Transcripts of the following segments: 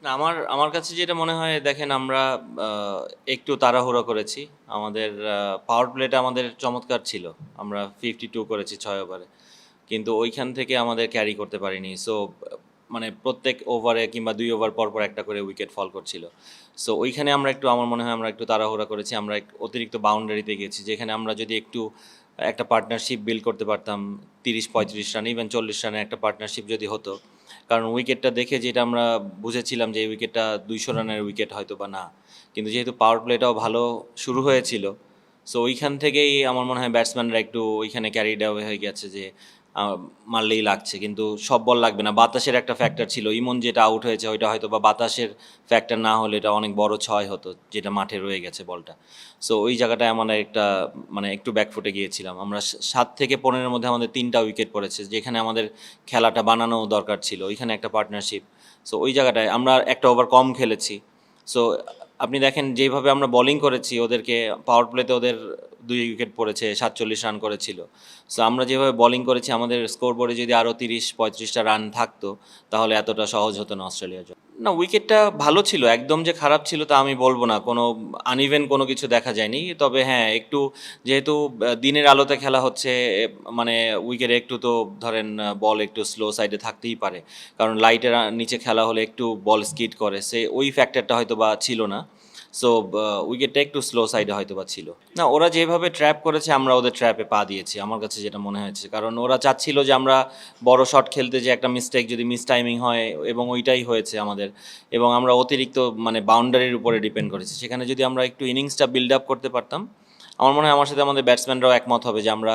না, আমার আমার কাছে যেটা মনে হয় দেখেন আমরা আ একটু তাড়াহুড়ো করেছি। আমাদের পাওয়ার প্লেটা আমাদের চমৎকার ছিল। আমরা 52 করেছি ৬ ওভারে। কিন্তু ওইখান থেকে আমাদের ক্যারি করতে পারিনি। সো মানে প্রত্যেক ওভারে কিংবা ২ ওভার পর, পর একটা করে উইকেট ফল করছিল। সো ওইখানে আমরা একটু আমার মনে হয় আমরা একটু তাড়াহুড়া করেছি। আমরা অতিরিক্ত বাউন্ডারিতে গেছি। যেখানে আমরা যদি একটু একটা পার্টনারশিপ বিল্ড করতে পারতাম ৩০-৩৫ রান ইভেন ৪০ রানের একটা পার্টনারশিপ যদি হতো। কারণ উইকেটটা দেখে যেটা আমরা বুঝেছিলাম যে এই উইকেটটা ২০০ রানের উইকেট হয়তো বা না। কিন্তু যেহেতু পাওয়ার প্লেটাও ভালো শুরু হয়েছিল, সো ওইখান থেকেই আমার মনে হয় ব্যাটসম্যানরা একটু ওইখানে ক্যারিড অ্যাওয়ে হয়ে গেছে যে আ মারলেই লাগছে। কিন্তু সব বল লাগবে না। বাতাসের একটা ফ্যাক্টর ছিল। ইমন যেটা আউট হয়েছে ওইটা হয়তোবা বাতাসের ফ্যাক্টর না হলে এটা অনেক বড় ৬ হতো, যেটা মাঠে রয়ে গেছে বলটা। সো ওই জায়গাটায় আমরা একটা মানে একটু ব্যাকফুটে গিয়েছিলাম। আমরা ৭ থেকে ১৫ এর মধ্যে আমাদের ৩ টা উইকেট পড়েছে। যেখানে আমাদের খেলাটা বানানো দরকার ছিল। ওইখানে একটা পার্টনারশিপ। সো ওই জায়গাটায় আমরা একটা ওভার কম খেলেছি। সো আপনি দেখেন যেইভাবে আমরা বোলিং করেছি ওদেরকে পাওয়ার প্লেতে ওদের ২ উইকেট পড়েছে, ৪৭ রান করেছিল। সো আমরা যেভাবে বোলিং করেছি আমাদের স্কোর বোর্ডে যদি আরও ৩০-৩৫টা রান থাকতো তাহলে এতটা সহজ হতো না অস্ট্রেলিয়ার জন্য। না, উইকেটটা ভালো ছিল। একদম যে খারাপ ছিল তা আমি বলব না। কোনো আনইভেন কোনো কিছু দেখা যায়নি। তবে হ্যাঁ, একটু যেহেতু দিনের আলোতে খেলা হচ্ছে, মানে উইকেটে একটু তো ধরেন বল একটু স্লো সাইডে থাকতেই পারে। কারণ লাইটের নিচে খেলা হলে একটু বল স্কিড করে। ওই ফ্যাক্টরটা হয়তোবা ছিল না। সো উইকেটটা একটু স্লো সাইডে হয়তোবা ছিল। না, ওরা যেভাবে ট্র্যাপ করেছে আমরা ওদের ট্র্যাপে পা দিয়েছি। আমার কাছে যেটা মনে হয়েছে। কারণ ওরা চাচ্ছিল যে আমরা বড় শট খেলতে যে একটা মিস্টেক যদি মিস টাইমিং হয় এবং ওইটাই হয়েছে আমাদের। এবং আমরা অতিরিক্ত মানে বাউন্ডারির উপরে ডিপেন্ড করেছি। সেখানে যদি আমরা একটু ইনিংসটা বিল্ড আপ করতে পারতাম, আমার মনে হয় আমার সাথে আমাদের ব্যাটসম্যানরাও একমত হবে যে আমরা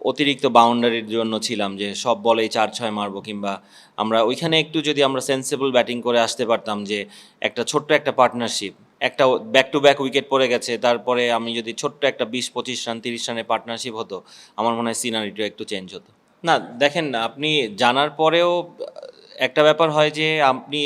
অতিরিক্ত বাউন্ডারির জন্য ছিলাম যে সব বলেই ৪-৬ মারবো কিংবা আমরা ওইখানে একটু যদি আমরা সেন্সিবল ব্যাটিং করে আসতে পারতাম যে একটা ছোট্ট একটা পার্টনারশিপ, একটা ব্যাক টু ব্যাক উইকেট পড়ে গেছে, তারপরে আমি যদি ছোট্ট একটা ২০-২৫ রান ৩০ রানের পার্টনারশিপ হতো, আমার মনে হয় সিনারিটা একটু চেঞ্জ হতো। না, দেখেন আপনি জানার পরেও একটা ব্যাপার হয় যে আপনি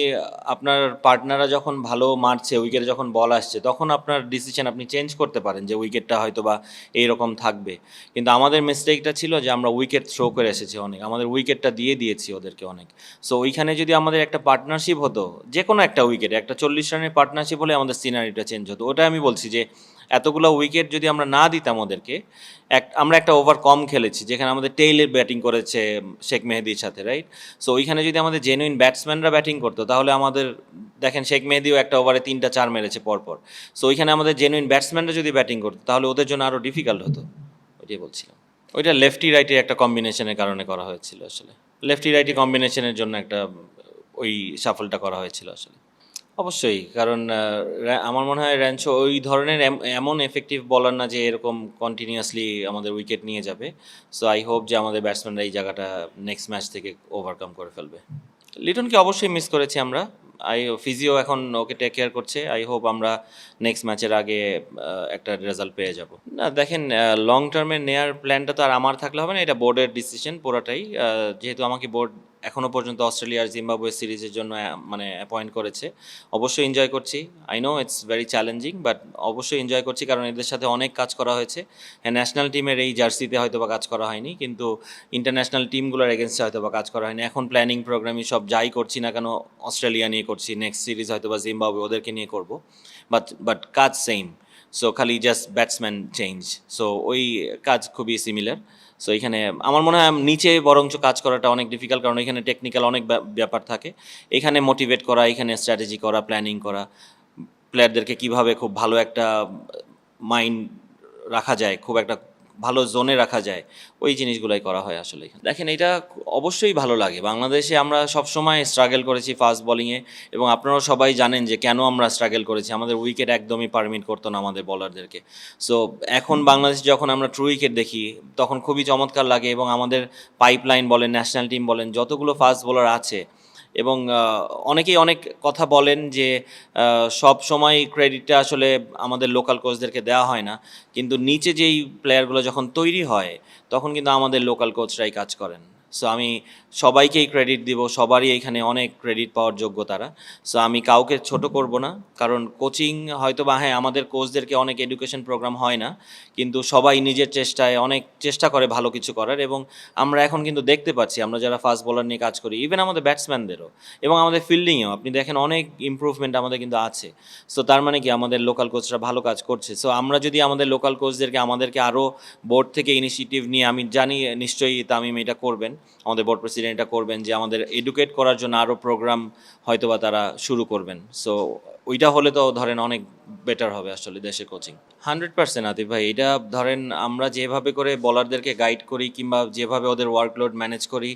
আপনার পার্টনাররা যখন ভালো মারছে, উইকেটে যখন বল আসছে, তখন আপনার ডিসিশন আপনি চেঞ্জ করতে পারেন যে উইকেটটা হয়তোবা এইরকম থাকবে। কিন্তু আমাদের মিস্টেকটা ছিল যে আমরা উইকেট থ্রো করে এসেছি অনেক। আমাদের উইকেটটা দিয়ে দিয়েছি ওদেরকে অনেক। সো ওইখানে যদি আমাদের একটা পার্টনারশিপ হতো, যেকোনো একটা উইকেটে একটা ৪০ রানের পার্টনারশিপ হলে আমাদের সিনারিটা চেঞ্জ হতো। ওটাই আমি বলছি যে এতগুলো উইকেট যদি আমরা না দিতাম ওদেরকে, আমরা একটা ওভার কম খেলেছি যেখানে আমাদের টেইলের ব্যাটিং করেছে শেখ মেহেদীর সাথে, রাইট? সো ওইখানে যদি আমাদের জেনুইন ব্যাটসম্যানরা ব্যাটিং করতো তাহলে আমাদের দেখেন শেখ মেহেদীও একটা ওভারে ৩টা ৪ মেরেছে পরপর। সো ওইখানে আমাদের জেনুইন ব্যাটসম্যানরা যদি ব্যাটিং করতো তাহলে ওদের জন্য আরও ডিফিকাল্ট হতো। ওইটাই বলছিলাম। ওইটা লেফটি রাইটের একটা কম্বিনেশনের কারণে করা হয়েছিল আসলে। লেফটি রাইটি কম্বিনেশনের জন্য একটা ওই শাফলটা করা হয়েছিল আসলে। অবশ্যই। কারণ আমার মনে হয় র্যানচো ওই ধরনের এমন এফেক্টিভ বলার না যে এরকম কন্টিনিউয়াসলি আমাদের উইকেট নিয়ে যাবে। সো আই হোপ যে আমাদের ব্যাটসম্যানরা এই জায়গাটা নেক্সট ম্যাচ থেকে ওভারকাম করে ফেলবে। লিটনকে অবশ্যই মিস করেছি আমরা। ফিজিও এখন ওকে টেক কেয়ার করছে। আই হোপ আমরা নেক্সট ম্যাচের আগে একটা রেজাল্ট পেয়ে যাব। না, দেখেন লং টার্মে নেয়ার প্ল্যানটা তো আর আমার থাকলে হবে না। এটা বোর্ডের ডিসিশন পুরাটাই। যেহেতু আমাকে বোর্ড এখনো পর্যন্ত অস্ট্রেলিয়া আর জিম্বাবুয়ে সিরিজের জন্য মানে অ্যাপয়েন্ট করেছে। অবশ্যই এনজয় করছি। I know it's very challenging but অবশ্যই এনজয় করছি কারণ এদের সাথে অনেক কাজ করা হয়েছে। হ্যাঁ, ন্যাশনাল টিমের এই জার্সিতে হয়তোবা কাজ করা হয়নি। কিন্তু ইন্টারন্যাশনাল টিমগুলোর এগেনস্টে হয়তোবা কাজ করা হয়নি। এখন প্ল্যানিং প্রোগ্রামিং সব যাই করছি না কেন অস্ট্রেলিয়া নিয়ে করছি। নেক্সট সিরিজ হয়তোবা জিম্বাবুয়ে ওদেরকে নিয়ে করব। বাট কাজ সেম। সো খালি জাস্ট ব্যাটসম্যান চেঞ্জ। সো ওই কাজ খুবই সিমিলার। সো এখানে আমার মনে হয় নিচে বরঞ্চ কাজ করাটা অনেক ডিফিকাল্ট কারণ এখানে টেকনিক্যাল অনেক ব্যাপার থাকে। এখানে মোটিভেট করা, এখানে স্ট্র্যাটেজি করা, প্ল্যানিং করা, প্লেয়ারদেরকে কিভাবে খুব ভালো একটা মাইন্ড রাখা যায়, খুব একটা ভালো জোনে রাখা যায়, ওই জিনিসগুলাই করা হয় আসলে এখানে। দেখেন এটা অবশ্যই ভালো লাগে। বাংলাদেশে আমরা সবসময় স্ট্রাগল করেছি ফাস্ট বোলিংয়ে এবং আপনারাও সবাই জানেন যে কেন আমরা স্ট্রাগল করেছি। আমাদের উইকেট একদমই পারমিট করতো না আমাদের বলারদেরকে। সো এখন বাংলাদেশ যখন আমরা ট্রু উইকেট দেখি তখন খুবই চমৎকার লাগে এবং আমাদের পাইপলাইন বলেন, ন্যাশনাল টিম বলেন, যতগুলো ফাস্ট বোলার আছে এবং অনেকেই অনেক কথা বলেন যে সব সময় ক্রেডিটটা আসলে আমাদের লোকাল কোচদেরকে দেওয়া হয় না। কিন্তু নিচে যেই প্লেয়ারগুলো যখন তৈরি হয় তখন কিন্তু আমাদের লোকাল কোচরাই কাজ করেন। সো আমি সবাইকেই ক্রেডিট দিব, সবারই এখানে অনেক ক্রেডিট পাওয়ার যোগ্য তারা। সো আমি কাউকে ছোট করব না, কারণ কোচিং হয়তো বা হ্যাঁ আমাদের কোচদেরকে অনেক এডুকেশন প্রোগ্রাম হয় না, কিন্তু সবাই নিজের চেষ্টায় অনেক চেষ্টা করে ভালো কিছু করার। এবং আমরা এখন কিন্তু দেখতে পাচ্ছি, আমরা যারা ফাস্ট বোলার নিয়ে কাজ করি, ইভেন আমাদের ব্যাটসম্যানদেরও এবং আমাদের ফিল্ডিংয়েও আপনি দেখেন অনেক ইমপ্রুভমেন্ট আমাদের কিন্তু আছে। সো তার মানে কি আমাদের লোকাল কোচরা ভালো কাজ করছে। সো আমরা যদি আমাদের লোকাল কোচদেরকে আমাদেরকে আরও বোর্ড থেকে ইনিশিয়েটিভ নিয়ে, আমি জানি নিশ্চয়ই তামিম এটা করবেন, আমাদের বোর্ড প্রেসিডেন্ট এটা করবেন, যে আমাদের এডুকেট করার জন্য আরও প্রোগ্রাম হয়তোবা তারা শুরু করবেন। সো ওইটা হলে তো ধরেন অনেক বেটার হবে আসলে দেশের কোচিং। 100% আতিফ ভাই, এটা ধরেন আমরা যেভাবে করে বলারদেরকে গাইড করি কিংবা যেভাবে ওদের ওয়ার্কলোড ম্যানেজ করি,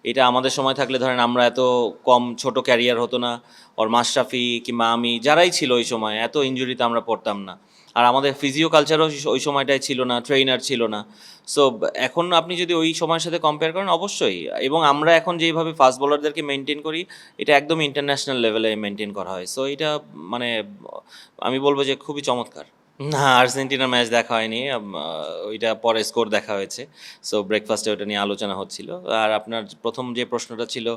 এটা আমাদের সময় থাকলে ধরেন আমরা এত কম ছোট ক্যারিয়ার হতো না, ওর মাশরাফি কিংবা আমি যারাই ছিল ওই সময় এত ইনজুরিতে আমরা পড়তাম না। আর আমাদের ফিজিও কালচারও ওই সময়টায় ছিল না, ট্রেইনার ছিল না। সো এখন আপনি যদি ওই সময়ের সাথে কম্পেয়ার করেন অবশ্যই, এবং আমরা এখন যেইভাবে ফাস্ট বোলারদেরকে মেনটেন করি এটা একদম ইন্টারন্যাশনাল লেভেলে মেনটেন করা হয়। সো এটা মানে আমি বলবো যে খুবই চমৎকার। না, আর্জেন্টিনার ম্যাচ দেখা হয়নি। ওইটা পরে স্কোর দেখা হয়েছে। সো ব্রেকফাস্টে ওটা নিয়ে আলোচনা হচ্ছিল। আর আপনার প্রথম যে প্রশ্নটা ছিল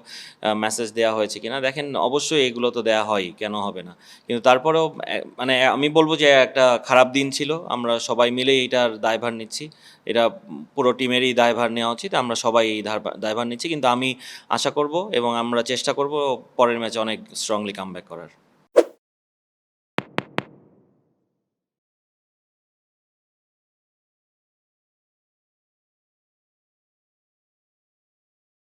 মেসেজ দেওয়া হয়েছে কিনা, দেখেন অবশ্যই এগুলো তো দেওয়া হয়, কেন হবে না? কিন্তু তারপরেও মানে আমি বলবো যে একটা খারাপ দিন ছিল, আমরা সবাই মিলেই এটার দায়ভার নিচ্ছি। এটা পুরো টিমেরই দায়ভার নেওয়া উচিত, আমরা সবাই এই দায়ভার নিচ্ছি। কিন্তু আমি আশা করব এবং আমরা চেষ্টা করব পরের ম্যাচে অনেক স্ট্রংলি কামব্যাক করার।